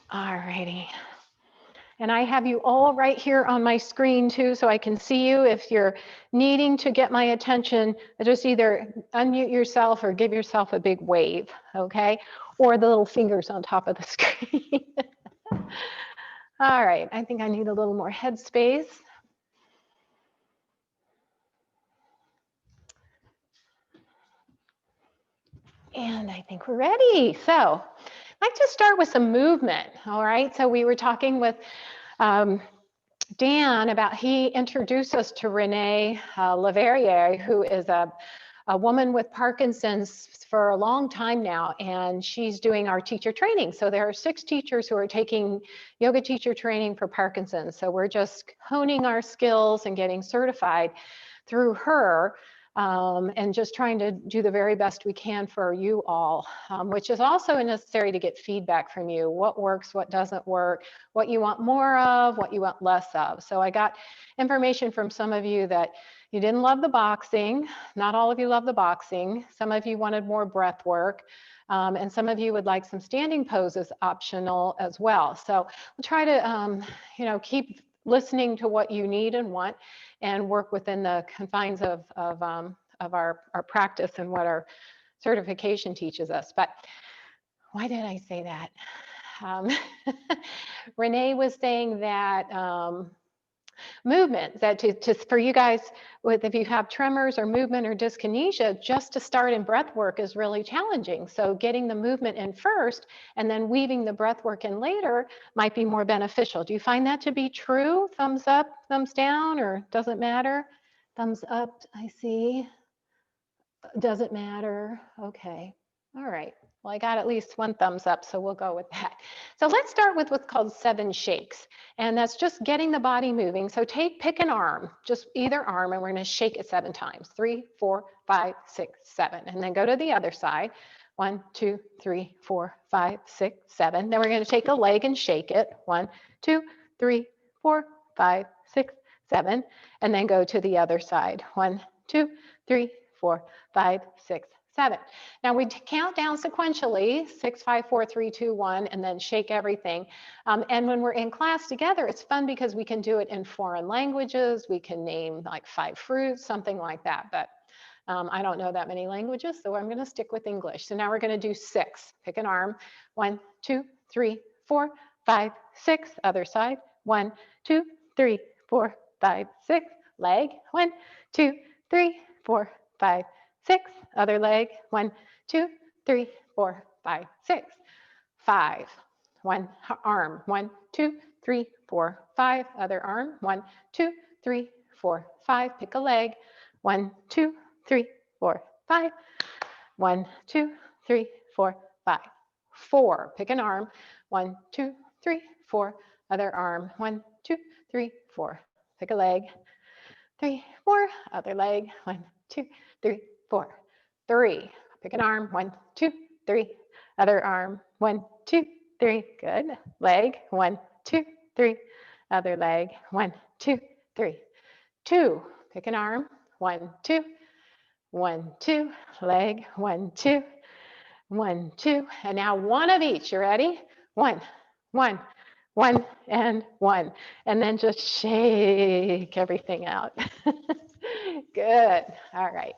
All righty. And I have you all right here on my screen too, so I can see you. If you're needing to get my attention, just either unmute yourself or give yourself a big wave, okay? Or the little fingers on top of the screen. All right, I think I need a little more headspace. And I think we're ready. So I'd like to start with some movement, all right? So we were talking with Dan about, he introduced us to Renee Leverrier, who is a woman with Parkinson's for a long time now, and she's doing our teacher training. So there are 6 teachers who are taking yoga teacher training for Parkinson's. So we're just honing our skills and getting certified through her. And just trying to do the very best we can for you all, which is also necessary to get feedback from you. What works, what doesn't work, what you want more of, what you want less of. So I got information from some of you that you didn't love the boxing. Not all of you love the boxing. Some of you wanted more breath work. And some of you would like some standing poses optional as well. So we'll try to, keep listening to what you need and want, and work within the confines of our practice and what our certification teaches us. But why did I say that? Renee was saying that movement, that for you guys, if you have tremors or movement or dyskinesia, just to start in breath work is really challenging. So getting the movement in first and then weaving the breath work in later might be more beneficial. Do you find that to be true? Thumbs up, thumbs down, or doesn't matter? Thumbs up, I see. Doesn't matter. Okay. All right. Well, I got at least 1 thumbs up, so we'll go with that. So let's start with what's called 7 shakes. And that's just getting the body moving. So pick an arm, just either arm, and we're going to shake it 7 times. 3, 4, 5, 6, 7. And then go to the other side. 1, 2, 3, 4, 5, 6, 7. Then we're going to take a leg and shake it. 1, 2, 3, 4, 5, 6, 7. And then go to the other side. 1, 2, 3, 4, 5, 6, 7. Now we count down sequentially, 6, 5, 4, 3, 2, 1, and then shake everything. And when we're in class together, it's fun because we can do it in foreign languages. We can name like 5 fruits, something like that. But I don't know that many languages, so I'm going to stick with English. So now we're going to do 6. Pick an arm. 1, 2, 3, 4, 5, 6. Other side. 1, 2, 3, 4, 5, 6. Leg. 1, 2, 3, 4, 5, 6. Other leg. 1, 2, 3, 4, 5, 6. 5. 1 arm. 1, 2, 3, 4, 5. Other arm. 1, 2, 3, 4, 5. Pick a leg. 1, 2, 3, 4, 5. 1, 2, 3, 4, 5. 4. Pick an arm. 1, 2, 3, 4. Other arm. 1, 2, 3, 4. Pick a leg. 3, 4. Other leg. 1, 2, 3, 4. 3. Pick an arm. 1, 2, 3. Other arm. 1, 2, 3. Good. Leg. 1, 2, 3. Other leg. 1, 2, 3. 2. Pick an arm. 1, 2. 1, 2. Leg. 1, 2. 1, 2. And now 1 of each. You ready? 1, 1, 1, and 1. And then just shake everything out. Good. All right.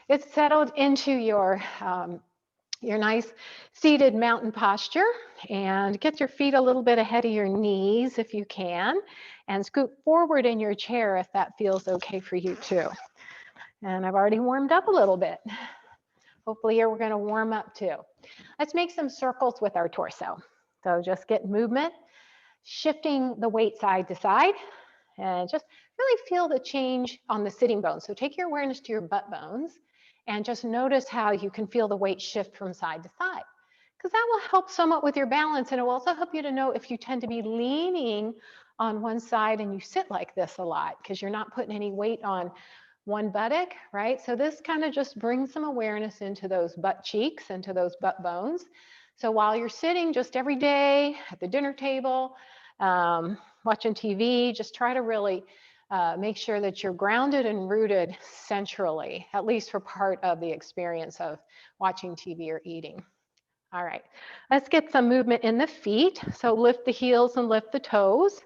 It's settled into your nice seated mountain posture, and get your feet a little bit ahead of your knees if you can, and scoot forward in your chair if that feels okay for you too. And I've already warmed up a little bit. Hopefully we're going to warm up too. Let's make some circles with our torso. So just get movement, shifting the weight side to side, and just really feel the change on the sitting bones. So take your awareness to your butt bones and just notice how you can feel the weight shift from side to side, because that will help somewhat with your balance, and it will also help you to know if you tend to be leaning on one side and you sit like this a lot because you're not putting any weight on one buttock, right? So this kind of just brings some awareness into those butt cheeks, into those butt bones. So while you're sitting just every day at the dinner table, watching TV, just try to really make sure that you're grounded and rooted centrally, at least for part of the experience of watching TV or eating. All right, let's get some movement in the feet. So lift the heels and lift the toes.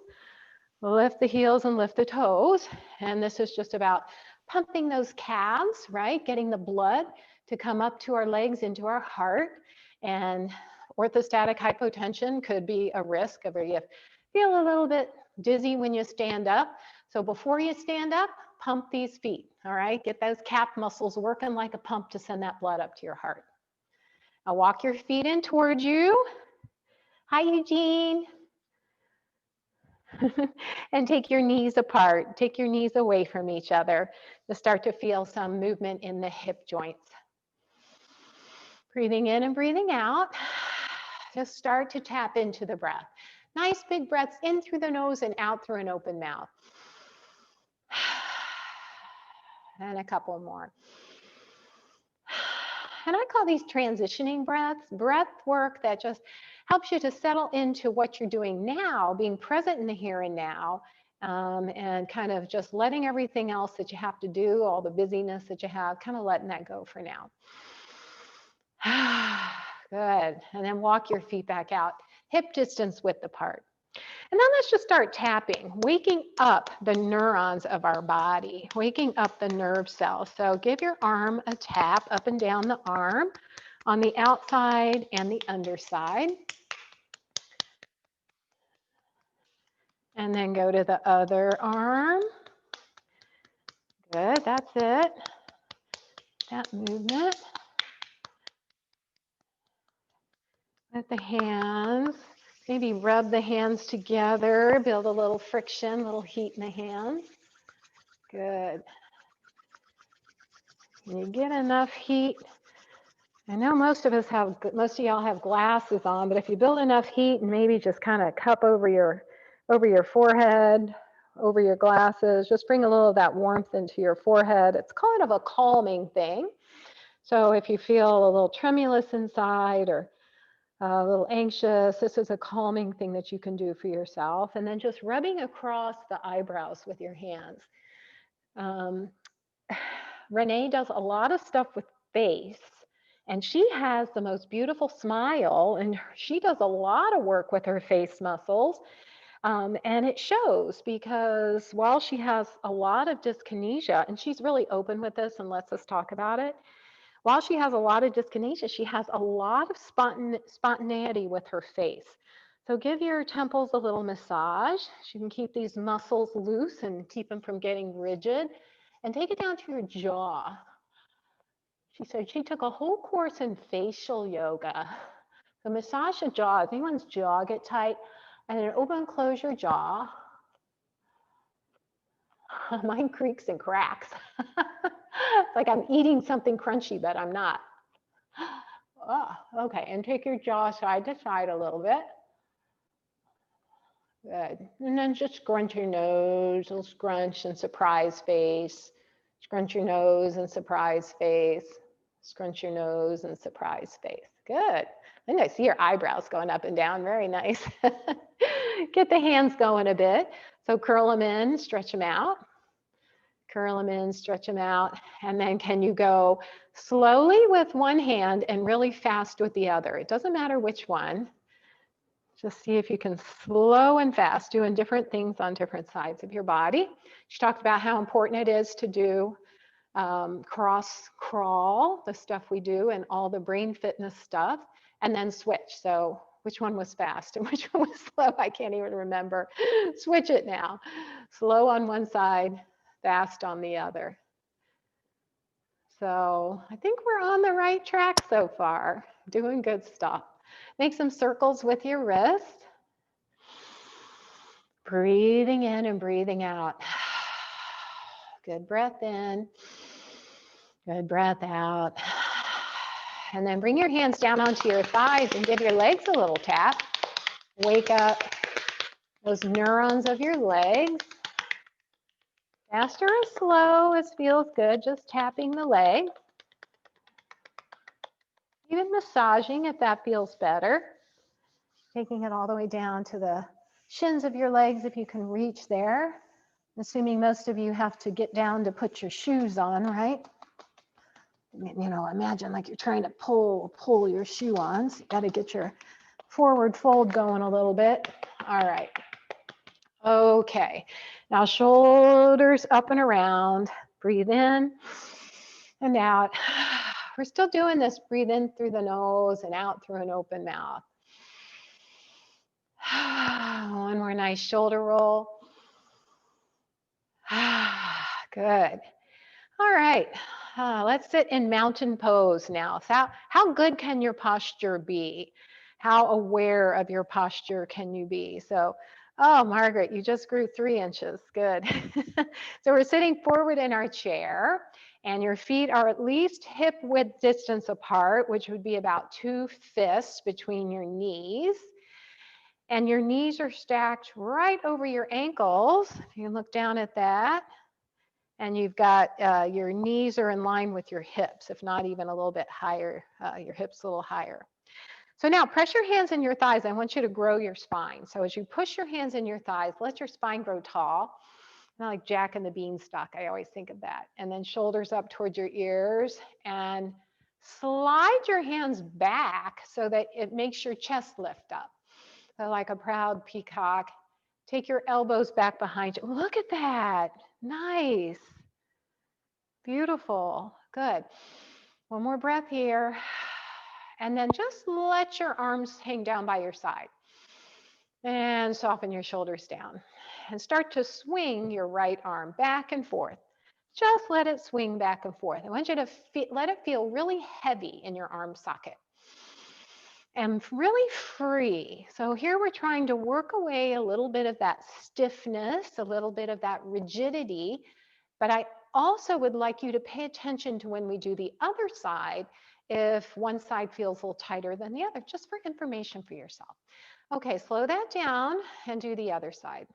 Lift the heels and lift the toes. And this is just about pumping those calves, right? Getting the blood to come up to our legs, into our heart. And orthostatic hypotension could be a risk of where you feel a little bit dizzy when you stand up. So before you stand up, pump these feet, all right? Get those calf muscles working like a pump to send that blood up to your heart. Now walk your feet in towards you. Hi, Eugene. And take your knees apart. Take your knees away from each other to start to feel some movement in the hip joints. Breathing in and breathing out. Just start to tap into the breath. Nice big breaths in through the nose and out through an open mouth. And a couple more. And I call these transitioning breaths, breath work that just helps you to settle into what you're doing now, being present in the here and now, and kind of just letting everything else that you have to do, all the busyness that you have, kind of letting that go for now. Good. And then walk your feet back out, hip distance width apart. And then let's just start tapping, waking up the neurons of our body, waking up the nerve cells. So give your arm a tap up and down the arm on the outside and the underside. And then go to the other arm. Good, that's it. That movement. With the hands. Maybe rub the hands together, build a little friction, a little heat in the hands. Good. When you get enough heat, I know most of y'all have glasses on, but if you build enough heat and maybe just kind of cup over your forehead, over your glasses, just bring a little of that warmth into your forehead. It's kind of a calming thing. So if you feel a little tremulous inside or a little anxious, this is a calming thing that you can do for yourself. And then just rubbing across the eyebrows with your hands. Renee does a lot of stuff with face, and she has the most beautiful smile, and she does a lot of work with her face muscles. And it shows because while she has a lot of dyskinesia, and she's really open with this and lets us talk about it, while she has a lot of dyskinesia, she has a lot of spontaneity with her face. So give your temples a little massage. She can keep these muscles loose and keep them from getting rigid. And take it down to your jaw. She said she took a whole course in facial yoga. So massage the jaw. If anyone's jaw get tight, and then open and close your jaw. Mine creaks and cracks. It's like I'm eating something crunchy, but I'm not. Oh, okay, and take your jaw side to side a little bit. Good. And then just scrunch your nose, little scrunch and surprise face. Scrunch your nose and surprise face. Scrunch your nose and surprise face. Good. And I see your eyebrows going up and down. Very nice. Get the hands going a bit. So curl them in, stretch them out. Curl them in, stretch them out. And then can you go slowly with one hand and really fast with the other? It doesn't matter which one. Just see if you can slow and fast, doing different things on different sides of your body. She talked about how important it is to do cross crawl, the stuff we do, and all the brain fitness stuff, and then switch. So which one was fast and which one was slow? I can't even remember. Switch it now. Slow on one side, fast on the other. So I think we're on the right track so far. Doing good stuff. Make some circles with your wrist. Breathing in and breathing out. Good breath in. Good breath out. And then bring your hands down onto your thighs and give your legs a little tap. Wake up those neurons of your legs. Faster or slow, it feels good, just tapping the leg. Even massaging if that feels better. Taking it all the way down to the shins of your legs if you can reach there. Assuming most of you have to get down to put your shoes on, right? you know, imagine like you're trying to pull your shoe on. So you got to get your forward fold going a little bit. All right. Okay. Now shoulders up and around. Breathe in and out. We're still doing this. Breathe in through the nose and out through an open mouth. One more nice shoulder roll. Good. All right. Let's sit in mountain pose now. So how good can your posture be? How aware of your posture can you be? So, oh, Margaret, you just grew 3 inches. Good. So we're sitting forward in our chair, and your feet are at least hip width distance apart, which would be about 2 fists between your knees. And your knees are stacked right over your ankles. If you can look down at that. And you've got your knees are in line with your hips, if not even a little bit higher, your hips a little higher. So now press your hands in your thighs. I want you to grow your spine. So as you push your hands in your thighs, let your spine grow tall. Not like Jack and the Beanstalk, I always think of that. And then shoulders up towards your ears, and slide your hands back so that it makes your chest lift up. So like a proud peacock. Take your elbows back behind you. Look at that. Nice. Beautiful. Good. One more breath here. And then just let your arms hang down by your side. And soften your shoulders down. And start to swing your right arm back and forth. Just let it swing back and forth. I want you to let it feel really heavy in your arm socket. And really free. So here we're trying to work away a little bit of that stiffness, a little bit of that rigidity, but I also would like you to pay attention to when we do the other side, if one side feels a little tighter than the other, just for information for yourself. Okay, slow that down and do the other side.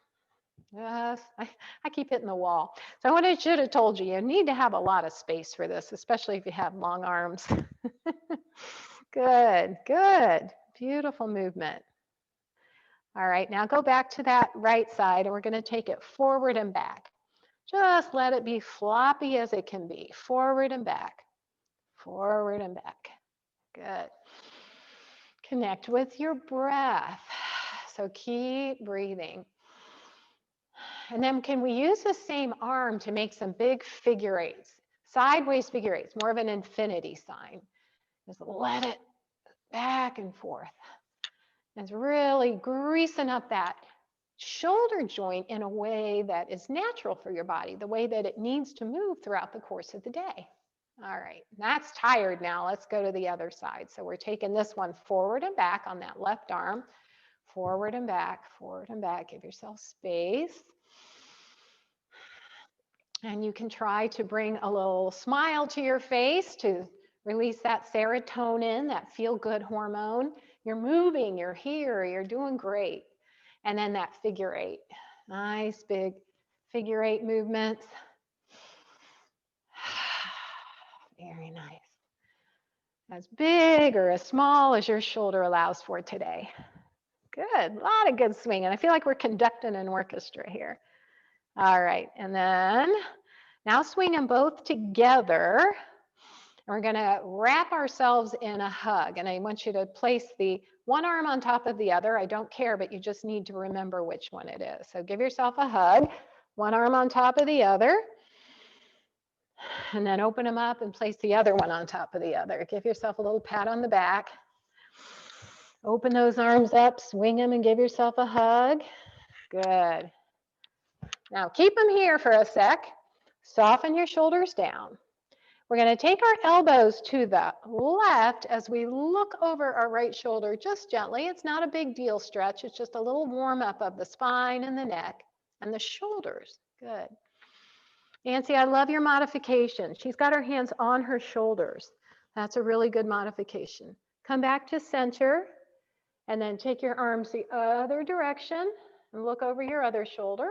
Yes, I keep hitting the wall. So what I should have told you, you need to have a lot of space for this, especially if you have long arms. Good, good. Beautiful movement. All right, now go back to that right side, and we're going to take it forward and back. Just let it be floppy as it can be. Forward and back. Forward and back. Good. Connect with your breath. So keep breathing. And then can we use the same arm to make some big figure eights? Sideways figure eights, more of an infinity sign. Just let it back and forth. It's really greasing up that shoulder joint in a way that is natural for your body, the way that it needs to move throughout the course of the day. All right, that's tired now. Let's go to the other side. So we're taking this one forward and back on that left arm. Forward and back, forward and back. Give yourself space. And you can try to bring a little smile to your face to release that serotonin, that feel-good hormone. You're moving, you're here, you're doing great. And then that figure eight. Nice big figure eight movements. Very nice. As big or as small as your shoulder allows for today. Good, a lot of good swinging. I feel like we're conducting an orchestra here. All right, and then now swing them both together. We're gonna wrap ourselves in a hug, and I want you to place the one arm on top of the other. I don't care, but you just need to remember which one it is. So give yourself a hug, one arm on top of the other, and then open them up and place the other one on top of the other. Give yourself a little pat on the back. Open those arms up, swing them, and give yourself a hug. Good. Now keep them here for a sec. Soften your shoulders down. We're going to take our elbows to the left as we look over our right shoulder just gently. It's not a big deal stretch. It's just a little warm up of the spine and the neck and the shoulders. Good. Nancy, I love your modification. She's got her hands on her shoulders. That's a really good modification. Come back to center and then take your arms the other direction and look over your other shoulder.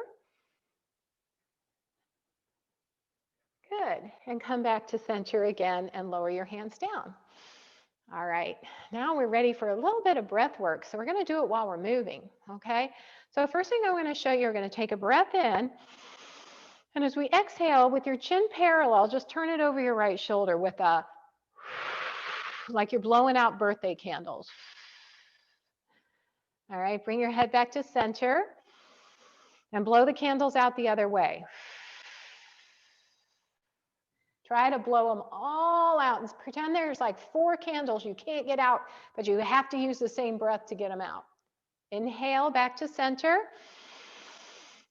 Good. And come back to center again and lower your hands down. All right. Now we're ready for a little bit of breath work. So we're going to do it while we're moving. Okay. So first thing I'm going to show you, we're going to take a breath in. And as we exhale with your chin parallel, just turn it over your right shoulder with a like you're blowing out birthday candles. All right, bring your head back to center and blow the candles out the other way. Try to blow them all out and pretend there's like 4 candles you can't get out, but you have to use the same breath to get them out. Inhale back to center.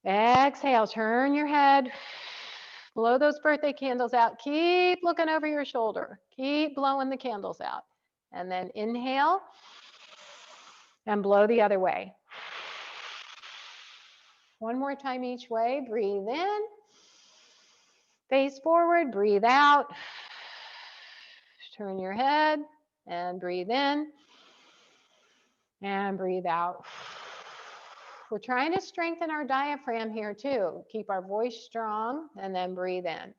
Exhale, turn your head. Blow those birthday candles out. Keep looking over your shoulder. Keep blowing the candles out. And then inhale and blow the other way. One more time each way. Breathe in. Face forward. Breathe out. Turn your head and breathe in. And breathe out. We're trying to strengthen our diaphragm here too. Keep our voice strong and then breathe in.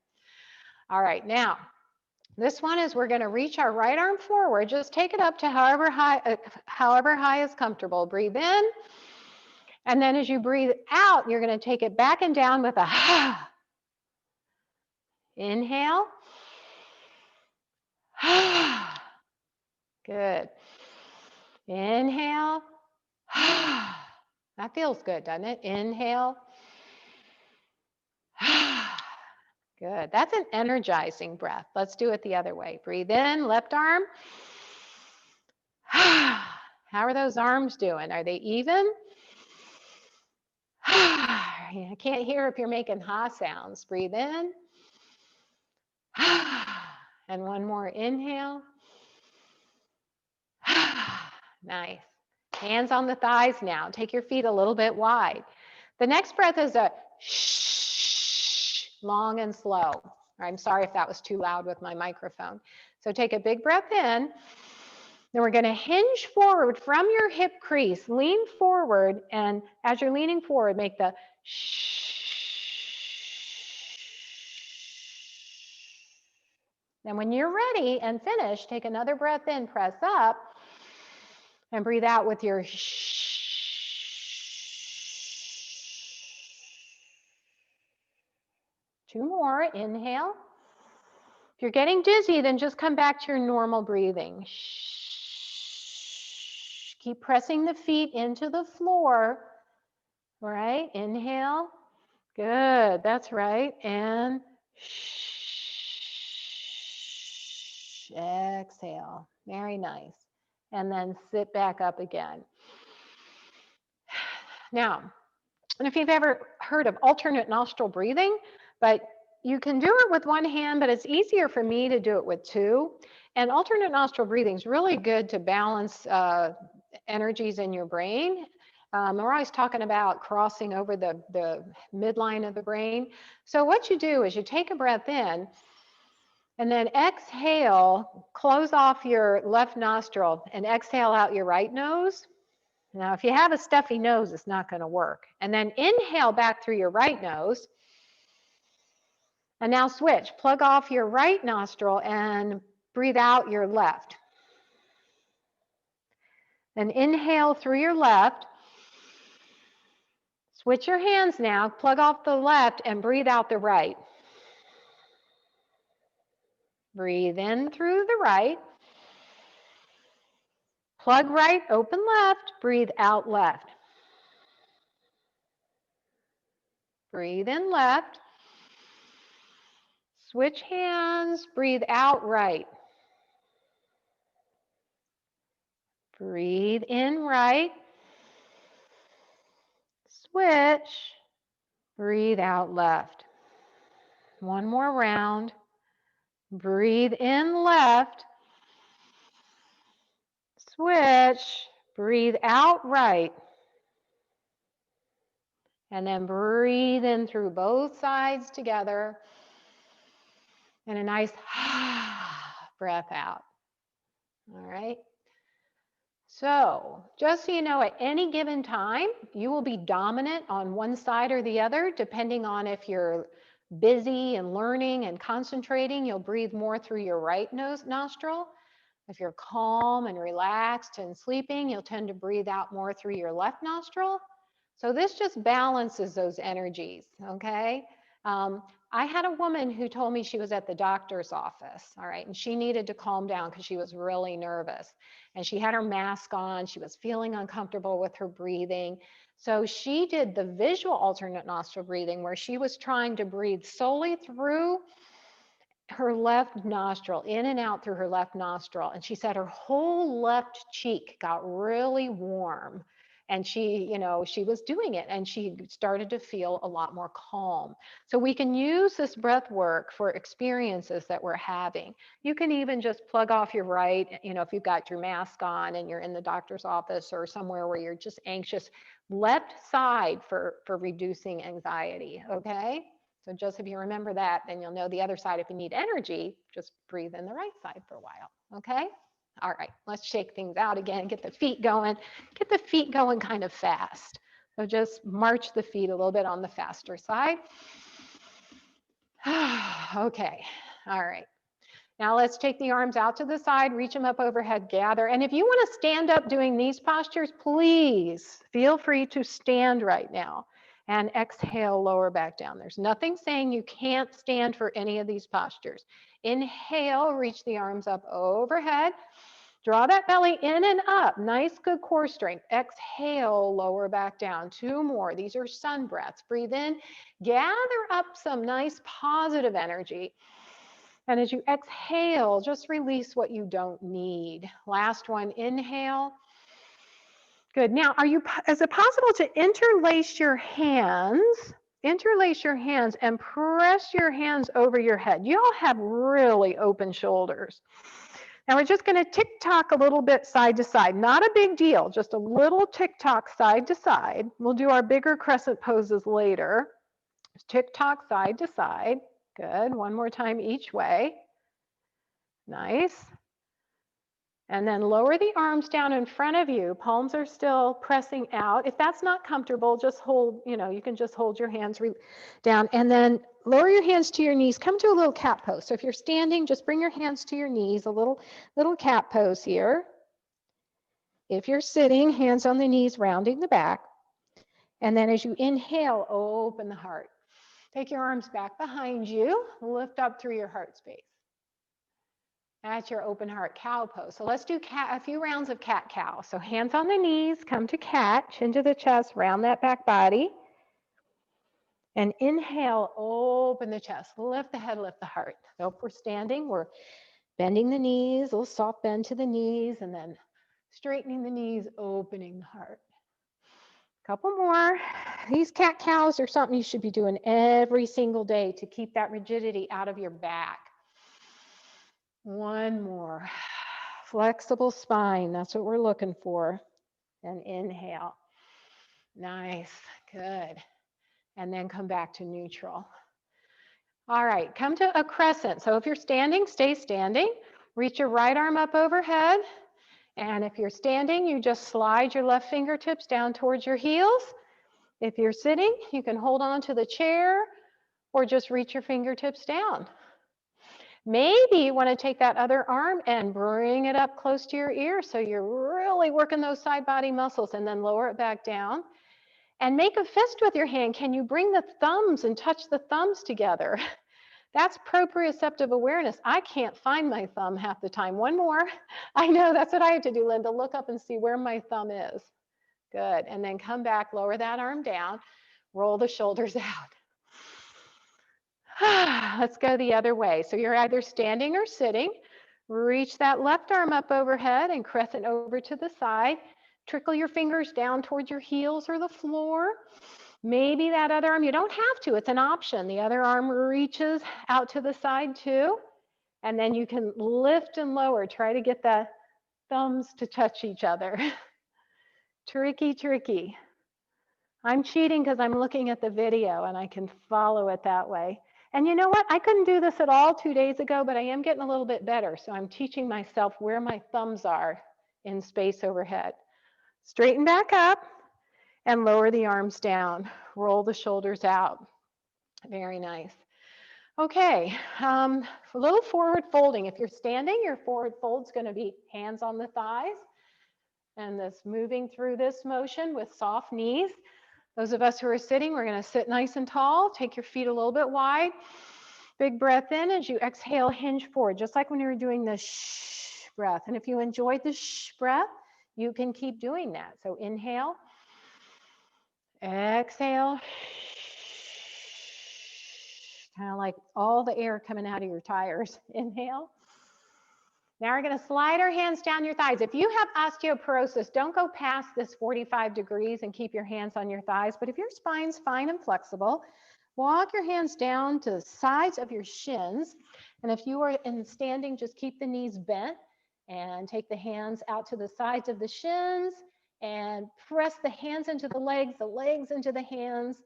All right, now this one is we're going to reach our right arm forward. Just take it up to however high is comfortable. Breathe in. And then as you breathe out, you're going to take it back and down with a ha. Inhale. Good. Inhale. That feels good, doesn't it? Inhale. Good. That's an energizing breath. Let's do it the other way. Breathe in, left arm. How are those arms doing? Are they even? I can't hear if you're making ha sounds. Breathe in. And one more inhale. Nice. Hands on the thighs now. Take your feet a little bit wide. The next breath is a shh, long and slow. I'm sorry if that was too loud with my microphone. So take a big breath in. Then we're going to hinge forward from your hip crease. Lean forward, and as you're leaning forward, make the shh. And when you're ready and finished, take another breath in, press up, and breathe out with your shh. 2 more. Inhale. If you're getting dizzy, then just come back to your normal breathing. Shh. Keep pressing the feet into the floor. All right. Inhale. Good. That's right. And shh. Exhale. Very nice. And then sit back up again. Now, and if you've ever heard of alternate nostril breathing, but you can do it with one hand, but it's easier for me to do it with 2. And alternate nostril breathing is really good to balance energies in your brain. We're always talking about crossing over the midline of the brain. So what you do is you take a breath in, and then exhale, close off your left nostril, and exhale out your right nose. Now, if you have a stuffy nose, it's not going to work. And then inhale back through your right nose. And now switch. Plug off your right nostril and breathe out your left. Then inhale through your left. Switch your hands now. Plug off the left and breathe out the right. Breathe in through the right. Plug right, open left. Breathe out left. Breathe in left. Switch hands, breathe out right. Breathe in right. Switch, breathe out left. One more round. Breathe in left. Switch, breathe out right. And then breathe in through both sides together. And a nice breath out. All right. So just so you know, at any given time, you will be dominant on one side or the other, depending on if you're busy and learning and concentrating, you'll breathe more through your right nostril. If you're calm and relaxed and sleeping, you'll tend to breathe out more through your left nostril. So this just balances those energies, okay? I had a woman who told me she was at the doctor's office, all right, and she needed to calm down because she was really nervous. And she had her mask on. She was feeling uncomfortable with her breathing. So she did the visual alternate nostril breathing where she was trying to breathe solely through her left nostril, in and out through her left nostril. And she said her whole left cheek got really warm. And she was doing it and she started to feel a lot more calm. So we can use this breath work for experiences that we're having. You can even just plug off your right, if you've got your mask on and you're in the doctor's office or somewhere where you're just anxious, left side for reducing anxiety, okay? So just if you remember that, then you'll know the other side. If you need energy, just breathe in the right side for a while, okay? All right, let's shake things out again, get the feet going kind of fast. So just march the feet a little bit on the faster side. Okay, all right. Now let's take the arms out to the side, reach them up overhead, gather. And if you want to stand up doing these postures, please feel free to stand right now. And exhale, lower back down. There's nothing saying you can't stand for any of these postures. Inhale, reach the arms up overhead. Draw that belly in and up. Nice, good core strength. Exhale, lower back down. 2 more. These are sun breaths. Breathe in. Gather up some nice positive energy. And as you exhale, just release what you don't need. Last one, inhale. Good. Now, is it possible to interlace your hands and press your hands over your head? You all have really open shoulders. Now we're just going to tick-tock a little bit side to side. Not a big deal, just a little tick-tock side to side. We'll do our bigger crescent poses later. Tick-tock side to side. Good. One more time each way. Nice. And then lower the arms down in front of you. Palms are still pressing out. If that's not comfortable, just hold, you can just hold your hands down. And then lower your hands to your knees. Come to a little cat pose. So if you're standing, just bring your hands to your knees, a little cat pose here. If you're sitting, hands on the knees, rounding the back. And then as you inhale, open the heart. Take your arms back behind you. Lift up through your heart space. That's your open heart cow pose. So let's do a few rounds of cat cow. So hands on the knees, come to cat, chin to the chest, round that back body. And inhale, open the chest, lift the head, lift the heart. So if we're standing, we're bending the knees, a little soft bend to the knees, and then straightening the knees, opening the heart. Couple more. These cat cows are something you should be doing every single day to keep that rigidity out of your back. One more. Flexible spine, that's what we're looking for. And inhale. Nice, good. And then come back to neutral. All right, come to a crescent. So if you're standing, stay standing. Reach your right arm up overhead. And if you're standing, you just slide your left fingertips down towards your heels. If you're sitting, you can hold on to the chair or just reach your fingertips down. Maybe you want to take that other arm and bring it up close to your ear so you're really working those side body muscles, and then lower it back down. And make a fist with your hand. Can you bring the thumbs and touch the thumbs together? That's proprioceptive awareness. I can't find my thumb half the time. One more. I know, that's what I have to do, Linda. Look up and see where my thumb is. Good. And then come back, lower that arm down, roll the shoulders out. Let's go the other way. So you're either standing or sitting. Reach that left arm up overhead and crescent over to the side. Trickle your fingers down towards your heels or the floor. Maybe that other arm, you don't have to, it's an option. The other arm reaches out to the side too. And then you can lift and lower. Try to get the thumbs to touch each other. Tricky, tricky. I'm cheating because I'm looking at the video and I can follow it that way. And you know what? I couldn't do this at all 2 days ago, but I am getting a little bit better. So I'm teaching myself where my thumbs are in space overhead. Straighten back up and lower the arms down. Roll the shoulders out. Very nice. Okay, a little forward folding. If you're standing, your forward fold's going to be hands on the thighs. And this moving through this motion with soft knees. Those of us who are sitting, we're going to sit nice and tall. Take your feet a little bit wide. Big breath in. As you exhale, hinge forward, just like when you were doing the shh breath. And if you enjoyed the shh breath, you can keep doing that. So inhale, exhale, kind of like all the air coming out of your tires. Inhale. Now we're going to slide our hands down your thighs. If you have osteoporosis, don't go past this 45 degrees and keep your hands on your thighs. But if your spine's fine and flexible, walk your hands down to the sides of your shins. And if you are in standing, just keep the knees bent and take the hands out to the sides of the shins and press the hands into the legs into the hands.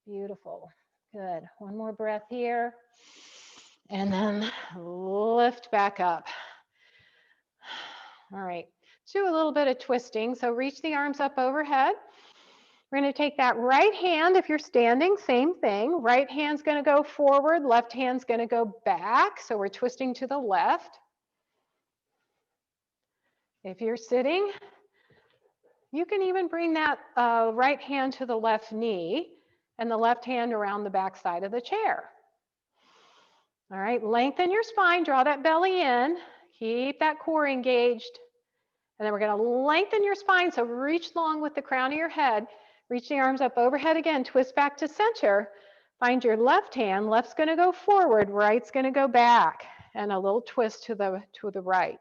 Beautiful. Good. One more breath here. And then lift back up. All right, do a little bit of twisting. So reach the arms up overhead. We're going to take that right hand, if you're standing, same thing. Right hand's going to go forward, left hand's going to go back. So we're twisting to the left. If you're sitting, you can even bring that right hand to the left knee and the left hand around the back side of the chair. All right, lengthen your spine, draw that belly in, keep that core engaged. And then we're going to lengthen your spine, so reach long with the crown of your head. Reach the arms up overhead again, twist back to center. Find your left hand, left's going to go forward, right's going to go back, and a little twist to the right.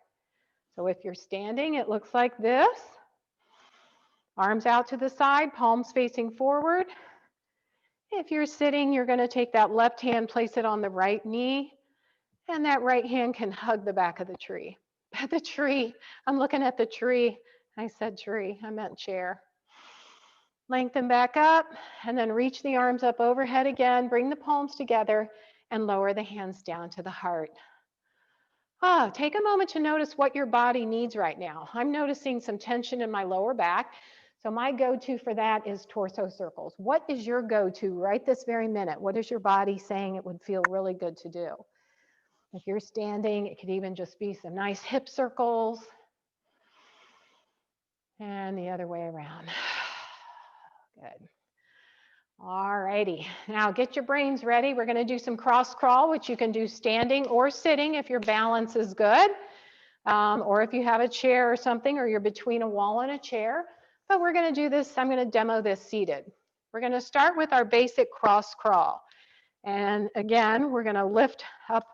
So if you're standing, it looks like this. Arms out to the side, palms facing forward. If you're sitting, you're going to take that left hand, place it on the right knee, and that right hand can hug the back of the tree. The tree, I'm looking at the tree. I said tree, I meant chair. Lengthen back up, and then reach the arms up overhead again, bring the palms together, and lower the hands down to the heart. Take a moment to notice what your body needs right now. I'm noticing some tension in my lower back. So my go-to for that is torso circles. What is your go-to right this very minute? What is your body saying it would feel really good to do? If you're standing, it could even just be some nice hip circles. And the other way around. Good. All righty. Now get your brains ready. We're going to do some cross crawl, which you can do standing or sitting if your balance is good. Or if you have a chair or something, or you're between a wall and a chair. But we're going to do this, I'm going to demo this seated. We're going to start with our basic cross crawl. And again, we're going to lift up.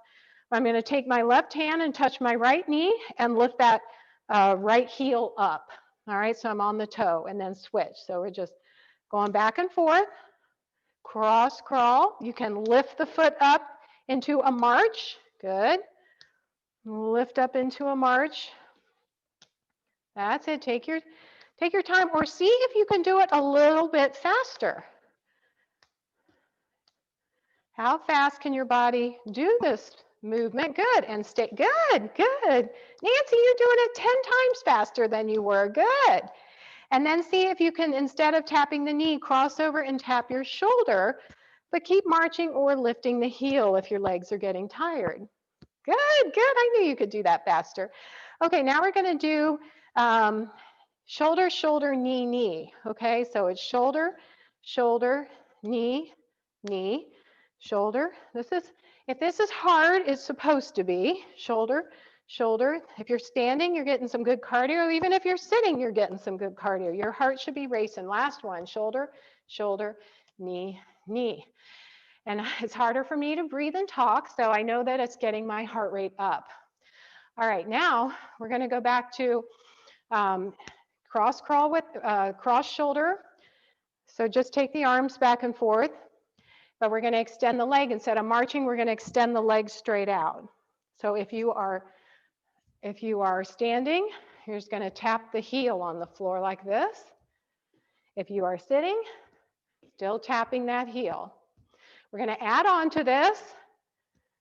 I'm going to take my left hand and touch my right knee and lift that right heel up. All right, so I'm on the toe and then switch. So we're just going back and forth. Cross crawl. You can lift the foot up into a march. Good. Lift up into a march. That's it. Take your time, or see if you can do it a little bit faster. How fast can your body do this movement? Good. And stay good. Good. Nancy, you're doing it 10 times faster than you were. Good. And then see if you can, instead of tapping the knee, cross over and tap your shoulder, but keep marching or lifting the heel if your legs are getting tired. Good, good. I knew you could do that faster. Okay, now we're going to do shoulder, shoulder, knee, knee. Okay, so it's shoulder, shoulder, knee, knee, shoulder. If this is hard, it's supposed to be shoulder, shoulder. If you're standing, you're getting some good cardio. Even if you're sitting, you're getting some good cardio. Your heart should be racing. Last one, shoulder, shoulder, knee, knee. And it's harder for me to breathe and talk, so I know that it's getting my heart rate up. All right, now we're going to go back to cross crawl with cross shoulder. So just take the arms back and forth, but we're going to extend the leg. Instead of marching, we're going to extend the leg straight out. So if you are standing, you're just going to tap the heel on the floor like this. If you are sitting, still tapping that heel. We're going to add on to this.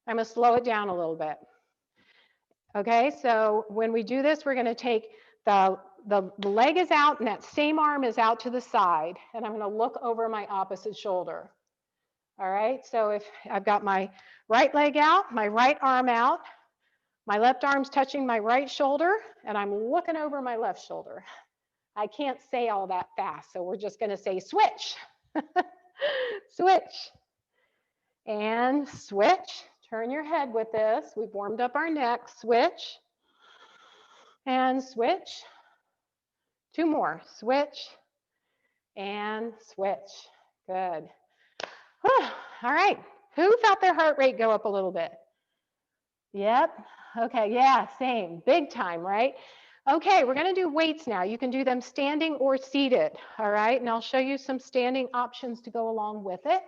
I'm going to slow it down a little bit. Okay, so when we do this, we're going to take the leg is out and that same arm is out to the side, and I'm going to look over my opposite shoulder. All right, so if I've got my right leg out, my right arm out, my left arm's touching my right shoulder, and I'm looking over my left shoulder. I can't say all that fast, so we're just going to say switch. Switch and switch. Turn your head with this. We've warmed up our neck. Switch and switch. Two more. Switch and switch. Good. Whew. All right. Who felt their heart rate go up a little bit? Yep. Okay. Yeah, same. Big time, right? Okay, we're going to do weights now. You can do them standing or seated. All right. And I'll show you some standing options to go along with it.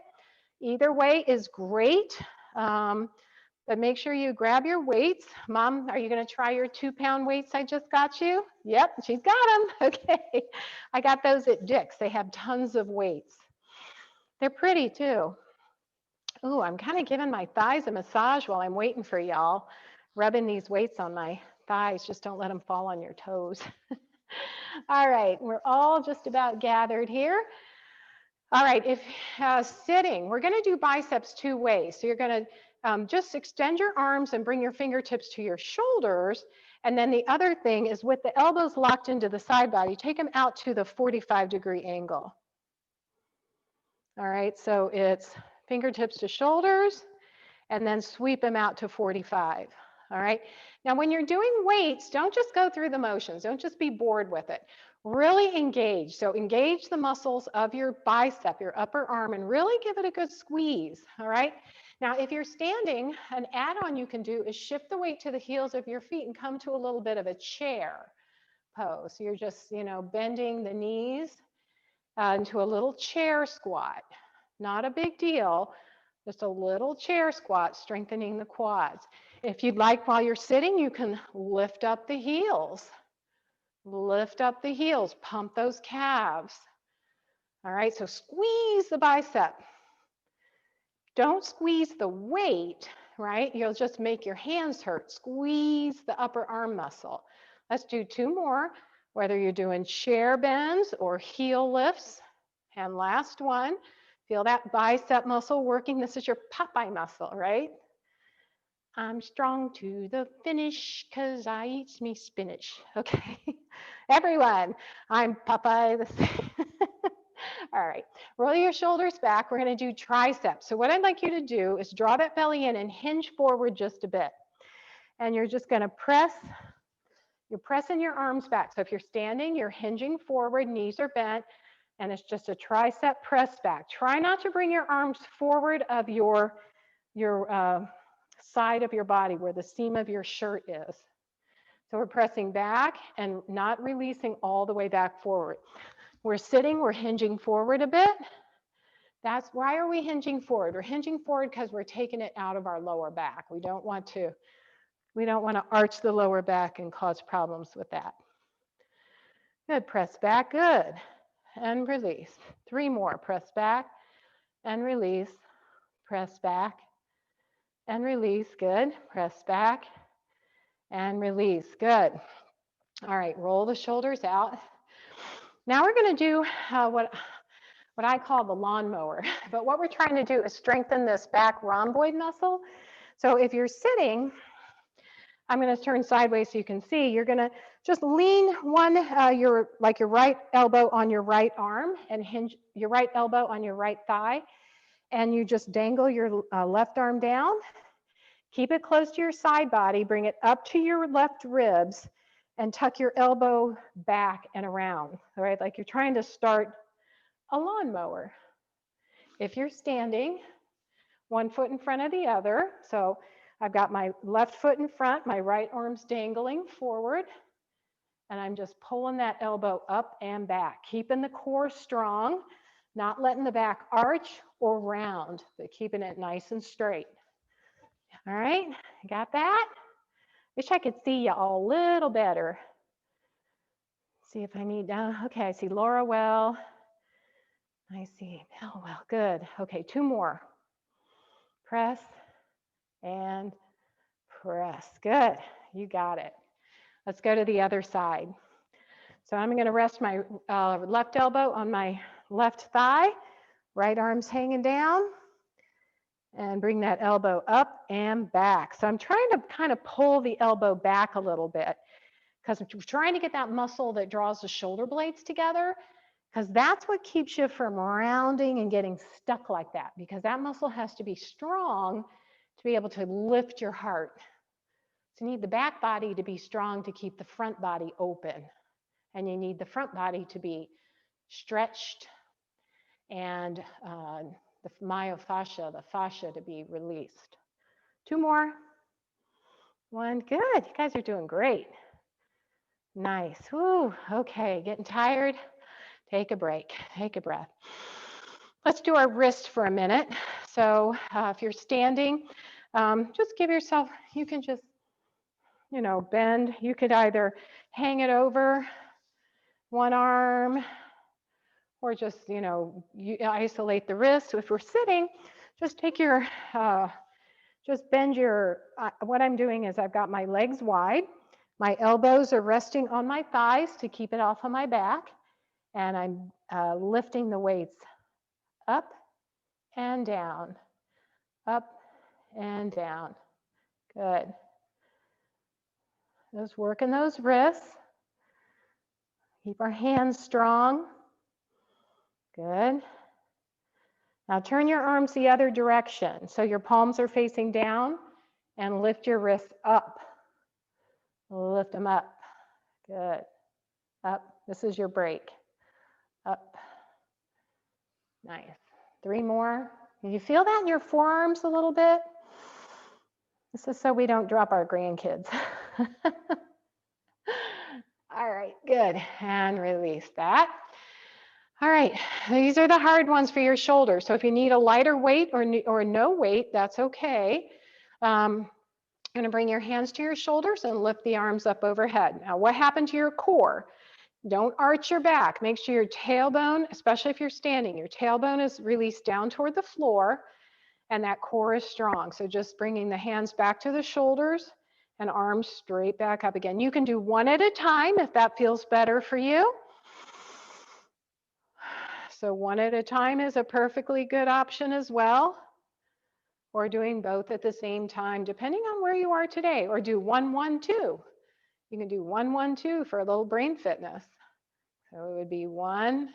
Either way is great. But make sure you grab your weights. Mom, are you going to try your 2-pound weights I just got you? Yep, she's got them. Okay. I got those at Dick's. They have tons of weights. They're pretty too. Ooh, I'm kind of giving my thighs a massage while I'm waiting for y'all. Rubbing these weights on my thighs. Just don't let them fall on your toes. All right, we're all just about gathered here. All right, if sitting, we're going to do biceps 2 ways. So you're going to just extend your arms and bring your fingertips to your shoulders. And then the other thing is with the elbows locked into the side body, take them out to the 45-degree angle. All right, so it's fingertips to shoulders and then sweep them out to 45. All right, now when you're doing weights, don't just go through the motions. Don't just be bored with it. Really engage. So engage the muscles of your bicep, your upper arm, and really give it a good squeeze. All right. Now, if you're standing, an add-on you can do is shift the weight to the heels of your feet and come to a little bit of a chair pose. So you're just, bending the knees into a little chair squat. Not a big deal. Just a little chair squat, strengthening the quads. If you'd like, while you're sitting, you can lift up the heels. Lift up the heels, pump those calves. All right, so squeeze the bicep. Don't squeeze the weight, right? You'll just make your hands hurt. Squeeze the upper arm muscle. Let's do 2 more, whether you're doing chair bends or heel lifts. And last one, feel that bicep muscle working. This is your Popeye muscle, right? I'm strong to the finish because I eat me spinach. Okay, everyone, I'm Popeye the All right, roll your shoulders back. We're going to do triceps. So what I'd like you to do is draw that belly in and hinge forward just a bit. And you're just going to you're pressing your arms back. So if you're standing, you're hinging forward, knees are bent, and it's just a tricep press back. Try not to bring your arms forward of your side of your body where the seam of your shirt is. So we're pressing back and not releasing all the way back forward. We're sitting, we're hinging forward a bit. That's why are we hinging forward? We're hinging forward because we're taking it out of our lower back. We don't want to arch the lower back and cause problems with that. Good, press back, good. And release. 3 more, press back and release. Press back and release, good. Press back and release, good. All right, roll the shoulders out. Now we're going to do what I call the lawnmower. But what we're trying to do is strengthen this back rhomboid muscle. So if you're sitting, I'm going to turn sideways so you can see. You're going to just lean your right elbow on your right arm and hinge your right elbow on your right thigh. And you just dangle your left arm down. Keep it close to your side body. Bring it up to your left ribs and tuck your elbow back and around. All right, like you're trying to start a lawnmower. If you're standing, 1 foot in front of the other. So I've got my left foot in front, my right arm's dangling forward, and I'm just pulling that elbow up and back, keeping the core strong, not letting the back arch or round, but keeping it nice and straight. All right, got that? Wish I could see you all a little better. See if I need, okay, I see Laura well. I see Bill well, good. Okay, 2 more. Press and press, good, you got it. Let's go to the other side. So I'm going to rest my left elbow on my left thigh, right arm's hanging down, and bring that elbow up and back. So I'm trying to kind of pull the elbow back a little bit because we're trying to get that muscle that draws the shoulder blades together, because that's what keeps you from rounding and getting stuck like that, because that muscle has to be strong to be able to lift your heart. So you need the back body to be strong to keep the front body open, and you need the front body to be stretched and the myofascia, the fascia, to be released. 2 more. 1, good. You guys are doing great. Nice. Woo. Okay, getting tired? Take a break. Take a breath. Let's do our wrist for a minute. So if you're standing, just give yourself, you can just, bend. You could either hang it over one arm or just, you isolate the wrist. So if we're sitting, just take your, just bend your, what I'm doing is I've got my legs wide. My elbows are resting on my thighs to keep it off of my back. And I'm lifting the weights up and down, up and down. Good. Just working those wrists. Keep our hands strong. Good. Now turn your arms the other direction. So your palms are facing down, and lift your wrists up. Lift them up. Good. Up. This is your break. Up. Nice. 3 more. Can you feel that in your forearms a little bit? This is so we don't drop our grandkids. All right, good. And release that. All right, these are the hard ones for your shoulders. So if you need a lighter weight or no weight, that's okay. You're gonna bring your hands to your shoulders and lift the arms up overhead. Now, what happened to your core? Don't arch your back. Make sure your tailbone, especially if you're standing, your tailbone is released down toward the floor and that core is strong. So just bringing the hands back to the shoulders and arms straight back up again. You can do one at a time if that feels better for you. So one at a time is a perfectly good option as well. Or doing both at the same time, depending on where you are today. Or do 1, 1, 2. You can do 1, 1, 2 for a little brain fitness. So it would be 1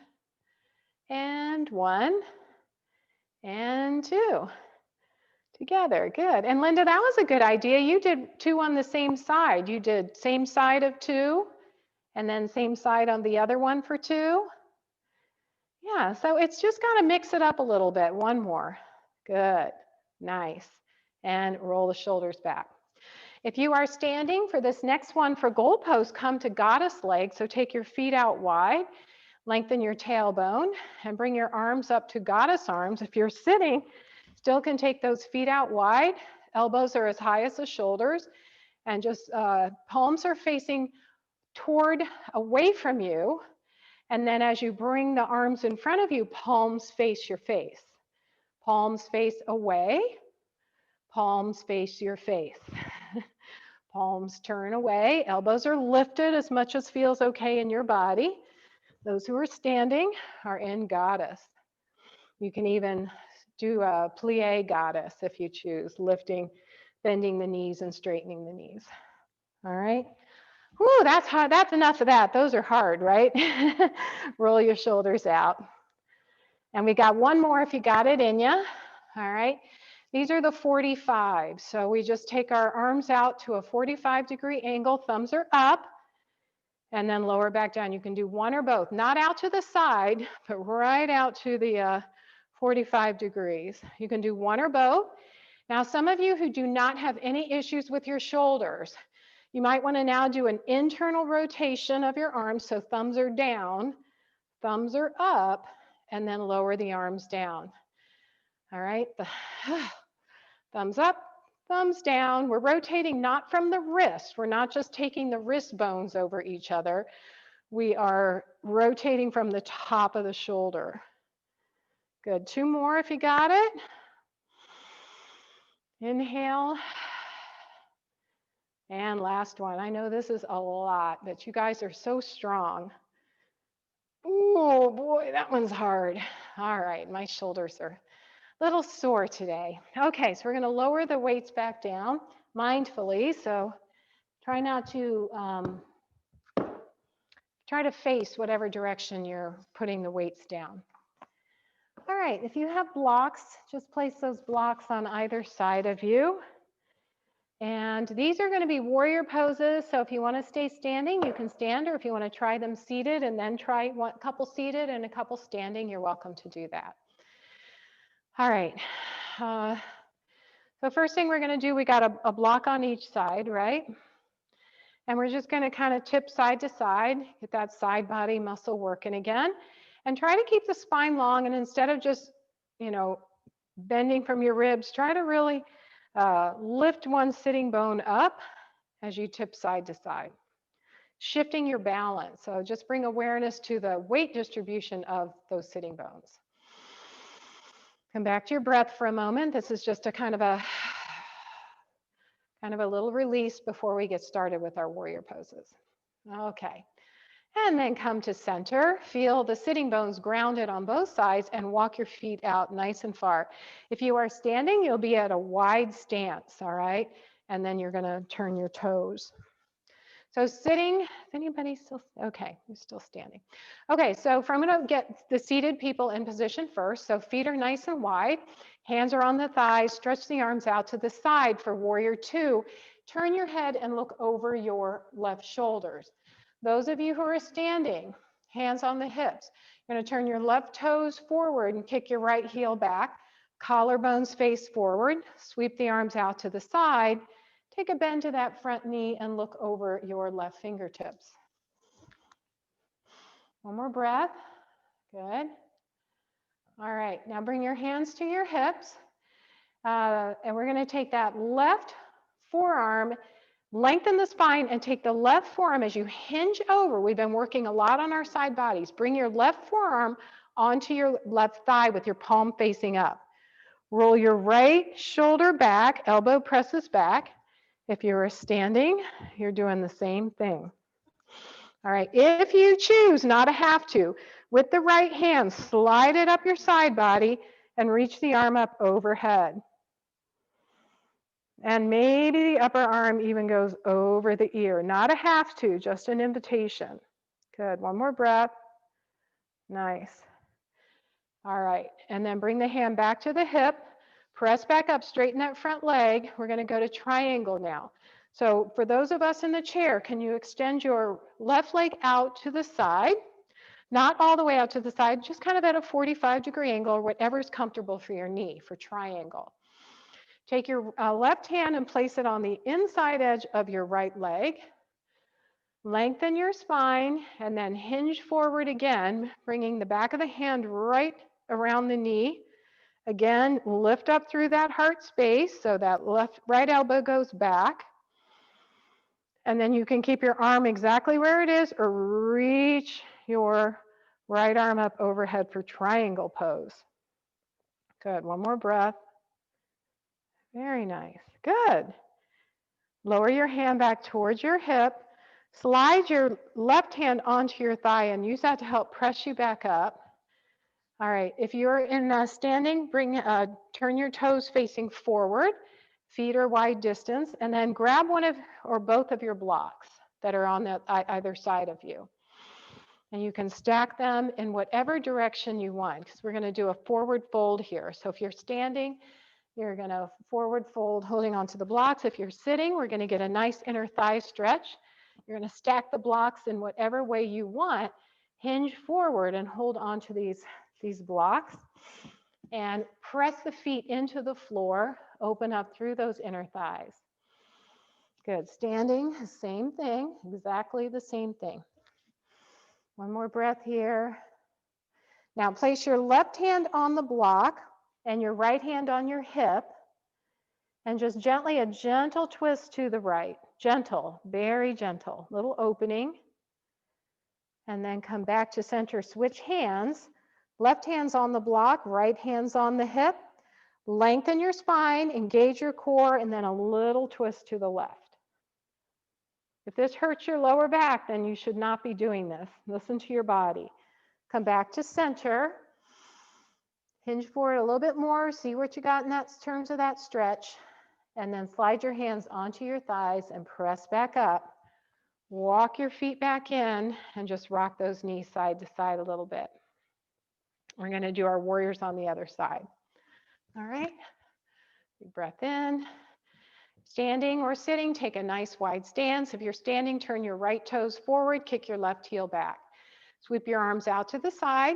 and 1 and 2. Together, good. And Linda, that was a good idea. You did 2 on the same side. You did same side of 2, and then same side on the other one for 2. Yeah, so it's just got to mix it up a little bit. 1 more. Good, nice. And roll the shoulders back. If you are standing for this next one for goalpost, come to goddess leg. So take your feet out wide, lengthen your tailbone, and bring your arms up to goddess arms. If you're sitting, still can take those feet out wide. Elbows are as high as the shoulders, and just palms are facing toward, away from you. And then as you bring the arms in front of you, palms face your face. Palms face away, palms face your face. Palms turn away, elbows are lifted as much as feels okay in your body. Those who are standing are in goddess. You can even do a plie goddess if you choose, lifting, bending the knees and straightening the knees. All right. Whew, that's hard. That's enough of that. Those are hard, right? Roll your shoulders out. And we got 1 more if you got it in you. All right. These are the 45. So we just take our arms out to a 45-degree angle. Thumbs are up. And then lower back down. You can do one or both. Not out to the side, but right out to the 45 degrees. You can do one or both. Now, some of you who do not have any issues with your shoulders, you might want to now do an internal rotation of your arms. So thumbs are down, thumbs are up, and then lower the arms down. All right, thumbs up, thumbs down. We're rotating not from the wrist. We're not just taking the wrist bones over each other. We are rotating from the top of the shoulder. Good, 2 more if you got it. Inhale. And last one. I know this is a lot, but you guys are so strong. Oh boy, that one's hard. All right, my shoulders are a little sore today. Okay, so we're going to lower the weights back down mindfully. So try not to try to face whatever direction you're putting the weights down. All right, if you have blocks, just place those blocks on either side of you. And these are going to be warrior poses. So if you want to stay standing, you can stand, or if you want to try them seated and then try a couple seated and a couple standing, you're welcome to do that. All right. So first thing we're going to do, we got a block on each side, right? And we're just going to kind of tip side to side, get that side body muscle working again, and try to keep the spine long. And instead of just, bending from your ribs, try to really lift one sitting bone up as you tip side to side, shifting your balance. So just bring awareness to the weight distribution of those sitting bones. Come back to your breath for a moment. This is just a kind of a little release before we get started with our warrior poses. Okay. And then come to center. Feel the sitting bones grounded on both sides and walk your feet out nice and far. If you are standing, you'll be at a wide stance, all right? And then you're going to turn your toes. So sitting, is anybody still, okay, you're still standing. Okay, so I'm going to get the seated people in position first. So feet are nice and wide, hands are on the thighs, stretch the arms out to the side for warrior two. Turn your head and look over your left shoulders. Those of you who are standing, hands on the hips, you're going to turn your left toes forward and kick your right heel back. Collarbones face forward, sweep the arms out to the side. Take a bend to that front knee and look over your left fingertips. One more breath. Good. All right, now bring your hands to your hips. And we're going to take that left forearm, lengthen the spine, and take the left forearm as you hinge over. We've been working a lot on our side bodies. Bring your left forearm onto your left thigh with your palm facing up. Roll your right shoulder back, elbow presses back. If you're standing, you're doing the same thing. All right, if you choose, not a have to, with the right hand, slide it up your side body and reach the arm up overhead. And maybe the upper arm even goes over the ear. Not a have to, just an invitation. Good, one more breath. Nice. All right, and then bring the hand back to the hip. Press back up, straighten that front leg. We're going to go to triangle now. So for those of us in the chair, can you extend your left leg out to the side? Not all the way out to the side, just kind of at a 45-degree angle, or whatever is comfortable for your knee for triangle. Take your left hand and place it on the inside edge of your right leg. Lengthen your spine and then hinge forward again, bringing the back of the hand right around the knee. Again, lift up through that heart space so that right elbow goes back. And then you can keep your arm exactly where it is or reach your right arm up overhead for triangle pose. Good, one more breath. Very nice, good. Lower your hand back towards your hip. Slide your left hand onto your thigh and use that to help press you back up. All right, if you're in standing, turn your toes facing forward. Feet are wide distance, and then grab one of or both of your blocks that are on either side of you. And you can stack them in whatever direction you want, because we're going to do a forward fold here. So if you're standing, you're going to forward fold, holding onto the blocks. If you're sitting, we're going to get a nice inner thigh stretch. You're going to stack the blocks in whatever way you want. Hinge forward and hold onto these blocks. And press the feet into the floor. Open up through those inner thighs. Good. Standing, same thing, exactly the same thing. One more breath here. Now place your left hand on the block and your right hand on your hip. And just gently, a gentle twist to the right. Gentle, very gentle. Little opening. And then come back to center. Switch hands. Left hand's on the block, right hand's on the hip. Lengthen your spine, engage your core, and then a little twist to the left. If this hurts your lower back, then you should not be doing this. Listen to your body. Come back to center. Hinge forward a little bit more. See what you got in terms of that stretch. And then slide your hands onto your thighs and press back up. Walk your feet back in and just rock those knees side to side a little bit. We're going to do our warriors on the other side. All right. Big breath in. Standing or sitting, take a nice wide stance. If you're standing, turn your right toes forward, kick your left heel back. Sweep your arms out to the side.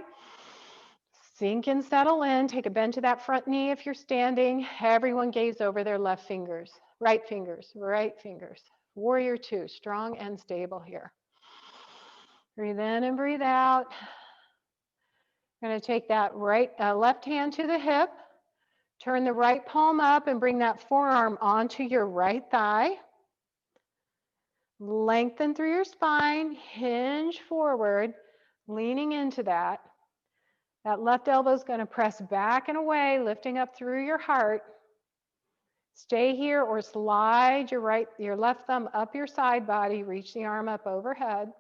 Sink and settle in. Take a bend to that front knee if you're standing. Everyone gaze over their left fingers. Right fingers, right fingers. Warrior two, strong and stable here. Breathe in and breathe out. We're going to take that left hand to the hip. Turn the right palm up and bring that forearm onto your right thigh. Lengthen through your spine, hinge forward, leaning into that. That left elbow is going to press back and away, lifting up through your heart. Stay here or slide your left thumb up your side body, reach the arm up overhead.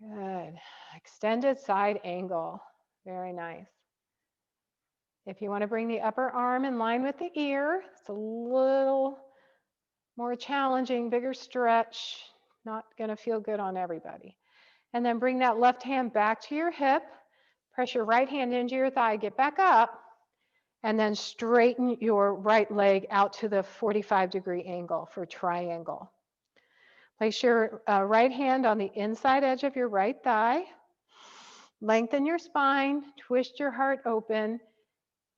Good. Extended side angle. Very nice. If you want to bring the upper arm in line with the ear, it's a little more challenging, bigger stretch, not going to feel good on everybody. And then bring that left hand back to your hip, press your right hand into your thigh, get back up, and then straighten your right leg out to the 45-degree angle for triangle. Place your right hand on the inside edge of your right thigh, lengthen your spine, twist your heart open,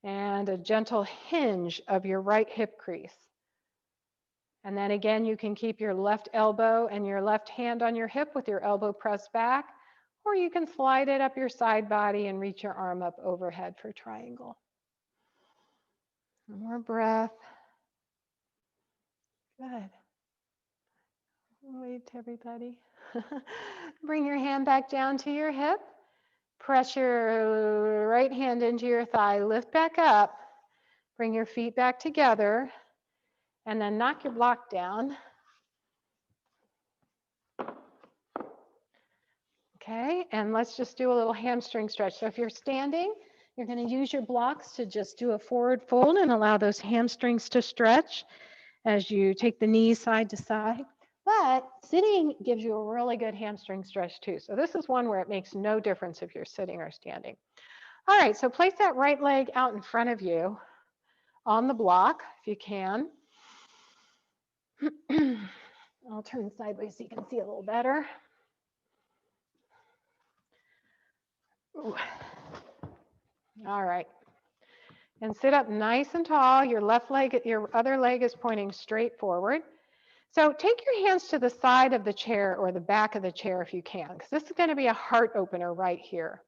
and a gentle hinge of your right hip crease. And then again, you can keep your left elbow and your left hand on your hip with your elbow pressed back, or you can slide it up your side body and reach your arm up overhead for triangle. One more breath. Good. Wave to everybody. Bring your hand back down to your hip. Press your right hand into your thigh, lift back up. Bring your feet back together, and then knock your block down. Okay, and let's just do a little hamstring stretch. So if you're standing, you're going to use your blocks to just do a forward fold and allow those hamstrings to stretch as you take the knees side to side. But sitting gives you a really good hamstring stretch too. So this is one where it makes no difference if you're sitting or standing. All right, so place that right leg out in front of you on the block if you can. I'll turn sideways so you can see a little better. Ooh. All right. And sit up nice and tall. Your other leg is pointing straight forward. So take your hands to the side of the chair or the back of the chair if you can, because this is going to be a heart opener right here.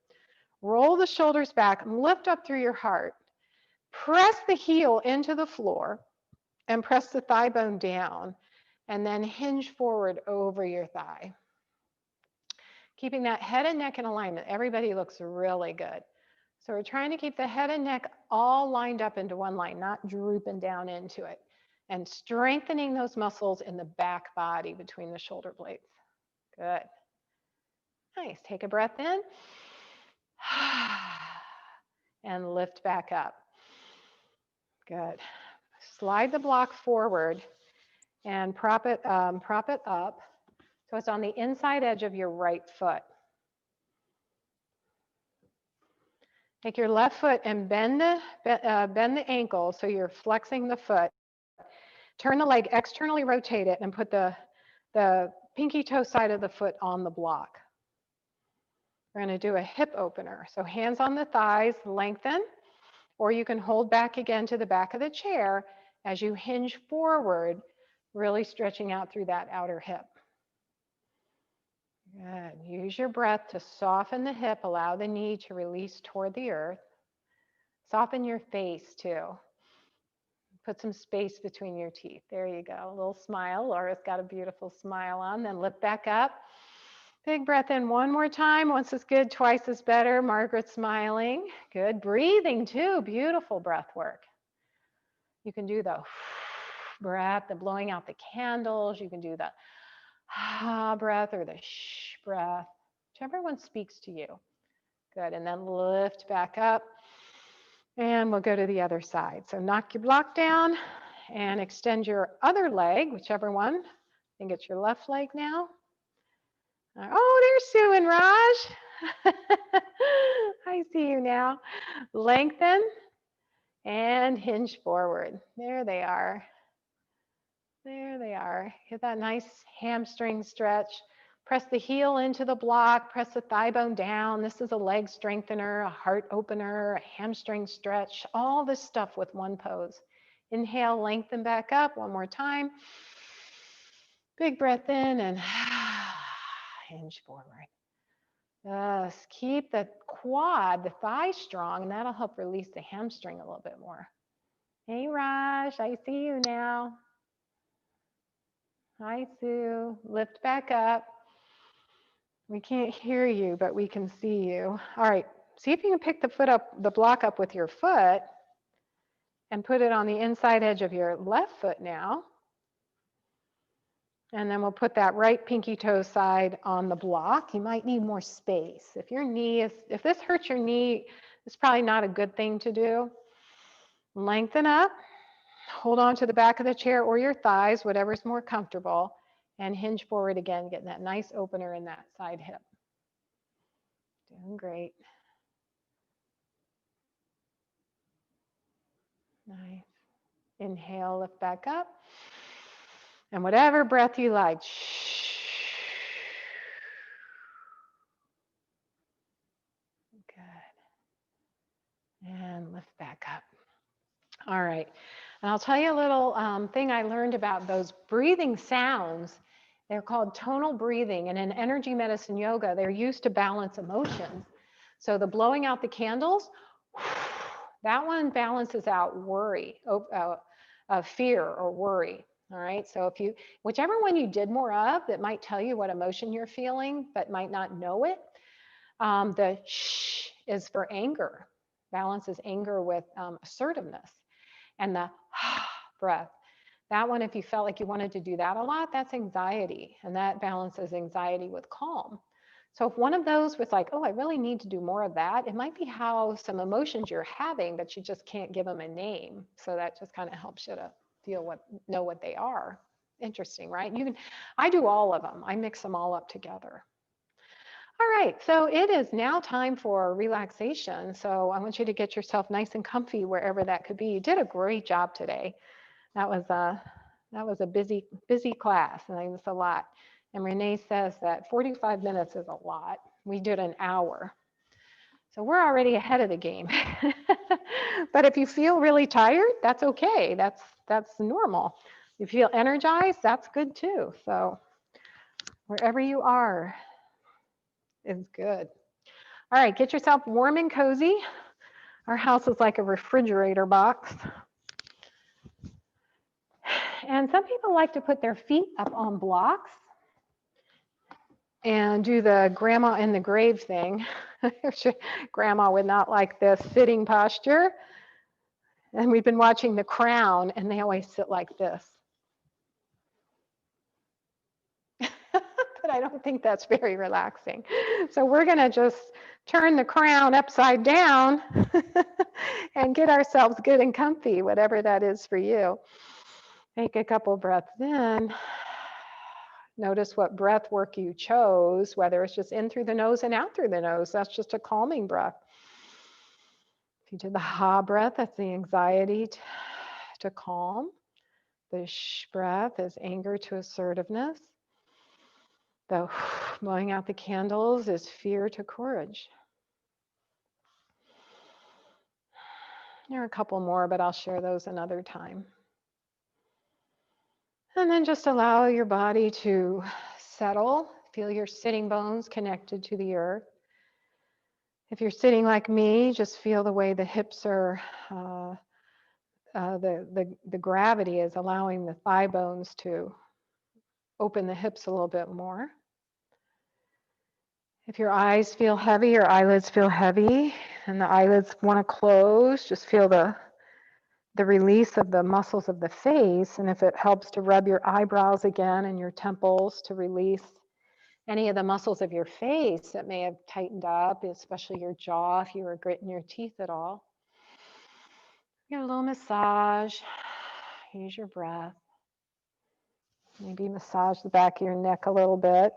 Roll the shoulders back and lift up through your heart. Press the heel into the floor and press the thigh bone down, and then hinge forward over your thigh. Keeping that head and neck in alignment. Everybody looks really good. So we're trying to keep the head and neck all lined up into one line, not drooping down into it. And strengthening those muscles in the back body between the shoulder blades. Good. Nice. Take a breath in. And lift back up. Good. Slide the block forward and prop it up so it's on the inside edge of your right foot. Take your left foot and bend the ankle so you're flexing the foot. Turn the leg externally, rotate it, and put the pinky toe side of the foot on the block. We're going to do a hip opener. So hands on the thighs, lengthen, or you can hold back again to the back of the chair as you hinge forward, really stretching out through that outer hip. Good. Use your breath to soften the hip, allow the knee to release toward the earth. Soften your face too. Put some space between your teeth. There you go. A little smile. Laura's got a beautiful smile on. Then lift back up. Big breath in one more time. Once is good, twice is better. Margaret's smiling. Good. Breathing too. Beautiful breath work. You can do the breath, the blowing out the candles. You can do the breath or the breath, whichever one speaks to you. Good. And then lift back up. And we'll go to the other side. So knock your block down and extend your other leg, whichever one. think it's your left leg now. Oh, there's Sue and Raj. I see you now. Lengthen and hinge forward. There they are. There they are. Get that nice hamstring stretch. Press the heel into the block, press the thigh bone down. This is a leg strengthener, a heart opener, a hamstring stretch, all this stuff with one pose. Inhale, lengthen back up one more time. Big breath in and hinge forward. Yes, keep the quad, the thigh strong, and that'll help release the hamstring a little bit more. Hey, Raj, I see you now. Hi, Sue. Lift back up. We can't hear you, but we can see you. All right, see if you can pick the foot up, the block up with your foot and put it on the inside edge of your left foot now. And then we'll put that right pinky toe side on the block. You might need more space. If your knee is, if this hurts your knee, it's probably not a good thing to do. Lengthen up, hold on to the back of the chair or your thighs, whatever's more comfortable, and hinge forward again, getting that nice opener in that side hip. Doing great. Nice. Inhale, lift back up. And whatever breath you like. Good. And lift back up. All right. And I'll tell you a little thing I learned about those breathing sounds. They're called tonal breathing. And in energy medicine yoga, they're used to balance emotions. So the blowing out the candles, that one balances out worry, fear or worry. All right. So if you, whichever one you did more of, that might tell you what emotion you're feeling, but might not know it. The shh is for anger, balances anger with assertiveness. And the breath, that one, if you felt like you wanted to do that a lot, that's anxiety. And that balances anxiety with calm. So if one of those was like, oh, I really need to do more of that, it might be how some emotions you're having, but you just can't give them a name. So that just kind of helps you to know what they are. Interesting, right? I do all of them. I mix them all up together. All right, so it is now time for relaxation. So I want you to get yourself nice and comfy wherever that could be. You did a great job today. That was a busy class, and it was a lot. And Renee says that 45 minutes is a lot. We did an hour. So we're already ahead of the game. But if you feel really tired, that's okay. That's normal. If you feel energized, that's good too. So wherever you are is good. All right, get yourself warm and cozy. Our house is like a refrigerator box. And some people like to put their feet up on blocks and do the grandma in the grave thing. Grandma would not like this sitting posture. And we've been watching The Crown, and they always sit like this. But I don't think that's very relaxing. So we're going to just turn the crown upside down and get ourselves good and comfy, whatever that is for you. Take a couple breaths in. Notice what breath work you chose, whether it's just in through the nose and out through the nose. That's just a calming breath. If you did the ha breath, that's the anxiety to calm. The sh breath is anger to assertiveness. The blowing out the candles is fear to courage. There are a couple more, but I'll share those another time. And then just allow your body to settle. Feel your sitting bones connected to the earth. If you're sitting like me, just feel the way the hips are, the gravity is allowing the thigh bones to open the hips a little bit more. If your eyes feel heavy, your eyelids feel heavy, and the eyelids want to close, just feel the release of the muscles of the face. And if it helps to rub your eyebrows again and your temples to release any of the muscles of your face that may have tightened up, especially your jaw if you were gritting your teeth at all. Get a little massage. Use your breath. Maybe massage the back of your neck a little bit.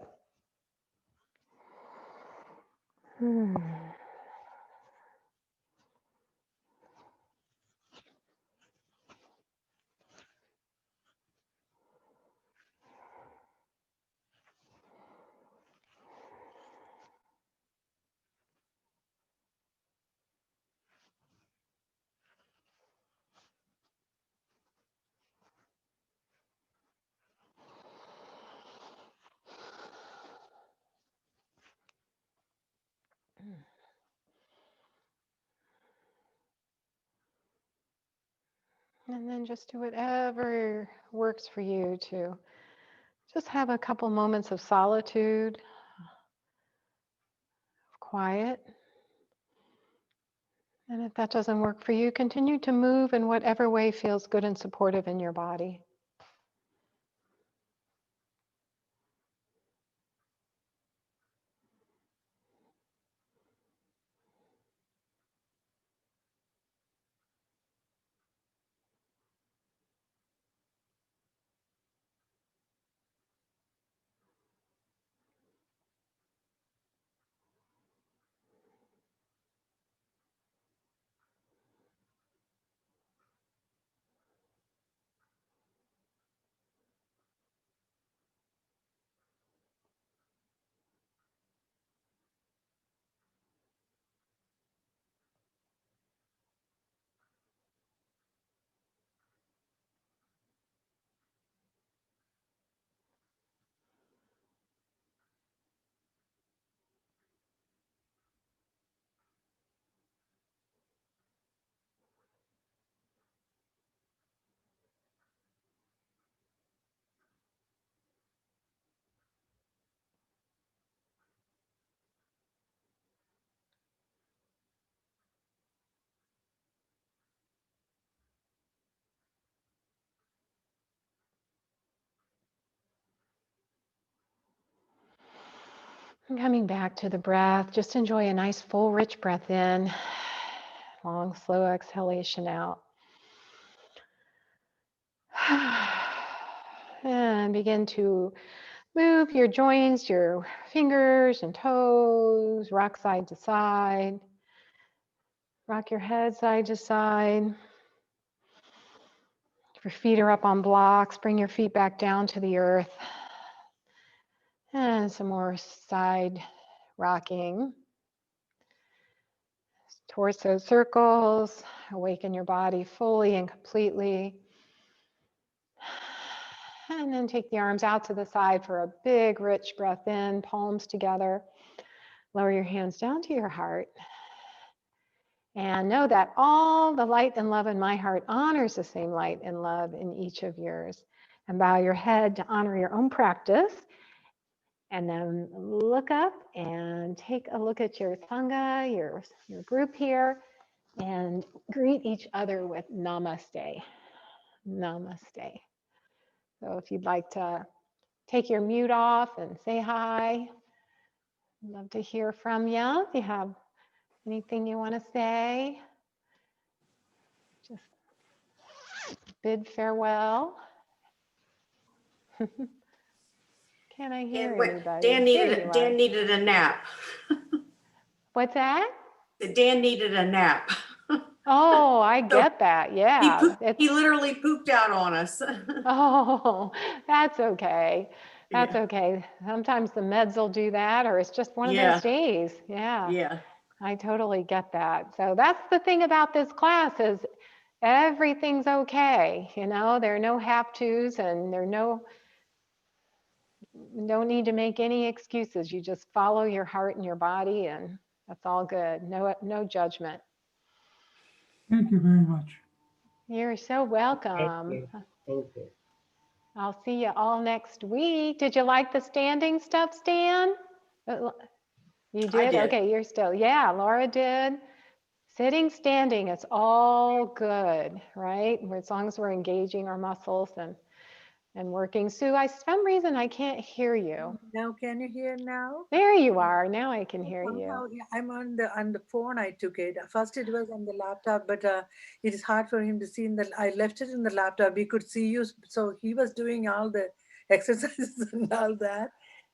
And then just do whatever works for you to just have a couple moments of solitude, of quiet. And if that doesn't work for you, continue to move in whatever way feels good and supportive in your body. And coming back to the breath, just enjoy a nice full rich breath in, long slow exhalation out. And begin to move your joints, your fingers and toes, rock side to side. Rock your head side to side. If your feet are up on blocks, bring your feet back down to the earth. And some more side rocking. Torso circles, awaken your body fully and completely. And then take the arms out to the side for a big, rich breath in, palms together. Lower your hands down to your heart. And know that all the light and love in my heart honors the same light and love in each of yours. And bow your head to honor your own practice. And then look up and take a look at your Sangha, your group here, and greet each other with namaste. Namaste. So if you'd like to take your mute off and say hi, I'd love to hear from you. If you have anything you want to say, just bid farewell. Can I hear anybody? Dan needed a nap. What's that? Dan needed a nap. Oh, I get that. Yeah. He literally pooped out on us. Oh, that's okay. That's Yeah. okay. Sometimes the meds will do that, or it's just one of those days. Yeah. Yeah. I totally get that. So that's the thing about this class is everything's okay. You know, there are no have-tos and don't need to make any excuses. You just follow your heart and your body, and that's all good. No judgment. Thank you very much. You're so welcome. Thank you. I'll see you all next week. Did you like the standing stuff, Stan? You did? I did. Okay, you're still. Yeah, Laura did. Sitting, standing, it's all good, right? As long as we're engaging our muscles and working. Sue, some reason I can't hear you. Now, can you hear now? There you are. Now I can hear Somehow, you. I'm on the phone. I took it. First, it was on the laptop, but it is hard for him to see. I left it in the laptop. We could see you, so he was doing all the exercises and all that.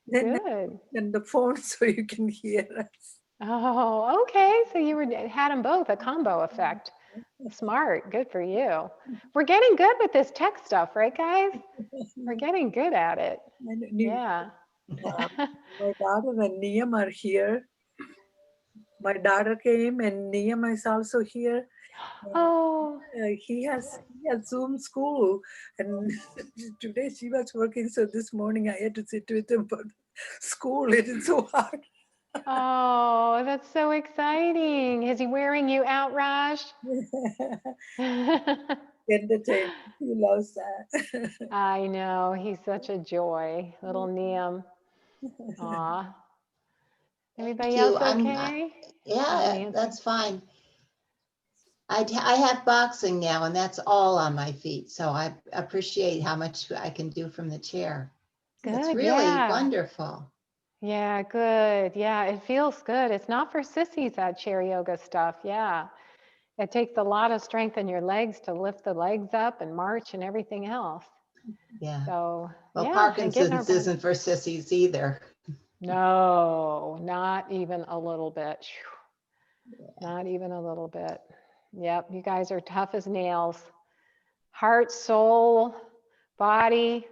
Then Good. and the phone so you can hear us. Oh, okay. So you had them both, a combo effect. Smart. Good for you. We're getting good with this tech stuff, right, guys? We're getting good at it. And Yeah. my daughter and Niam are here. My daughter came and Niam is also here. Oh, He has Zoom school, and today she was working. So this morning I had to sit with him for school. It is so hard. oh, that's so exciting. Is he wearing you out, Raj? Entertainment. He loves that. I know. He's such a joy, little Neem. Aw. Everybody you. else okay? Oh, Yeah, Nancy. that's fine. I have boxing now, and that's all on my feet. So I appreciate how much I can do from the chair. It's Good, really yeah. wonderful. Yeah, good. Yeah, it feels good. It's not for sissies, that chair yoga stuff. Yeah. It takes a lot of strength in your legs to lift the legs up and march and everything else. Yeah. So, Well, yeah, and getting our Parkinson's body. isn't for sissies either. No, not even a little bit. Phew. Not even a little bit. Yep, you guys are tough as nails. Heart, soul, body,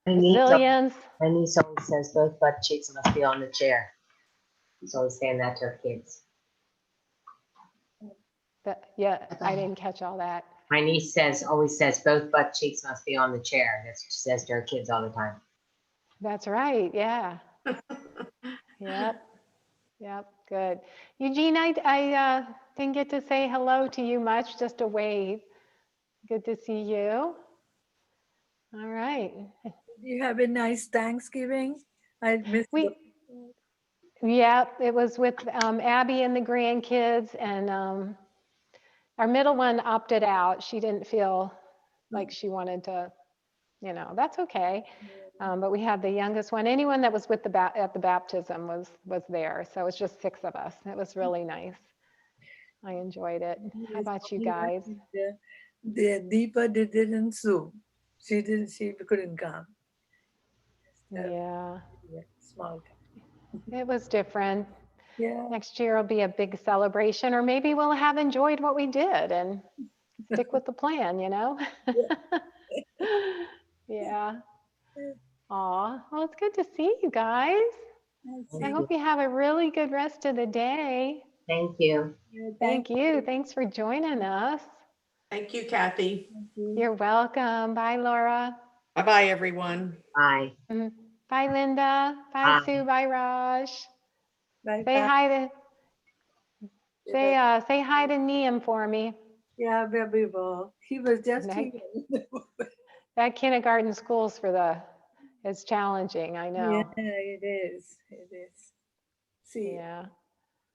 My resilience. niece always says both butt cheeks must be on the chair. She's always saying that to her kids. Yeah, I didn't catch all that. My niece always says both butt cheeks must be on the chair. That's what she says to her kids all the time. That's right. Yeah. Yep. Yep. Good. Eugene, I didn't get to say hello to you much, just a wave. Good to see you. All right. Did you have a nice Thanksgiving? I missed the. Yeah, it was with Abby and the grandkids, and our middle one opted out. She didn't feel like she wanted to, that's okay. But we had the youngest one. Anyone that was with at the baptism was there. So it was just 6 of us. It was really nice. I enjoyed it. How about you guys? The Deepa didn't Zoom. She couldn't come. Yeah, Small. it was different. Yeah. Next year will be a big celebration, or maybe we'll have enjoyed what we did and stick with the plan, Yeah. Aw, well, it's good to see you guys. I hope you have a really good rest of the day. Thank you. Thank you. Thanks for joining us. Thank you, Kathy. You're welcome. Bye, Laura. Bye-bye, everyone. Bye. Bye, Linda. Bye, Bye. Sue. Bye, Raj. Bye. Say hi to say hi to Neem for me. Yeah, baby boy. He was just That- here. That kindergarten school's it's challenging, I know. Yeah, it is. It is. See. Yeah.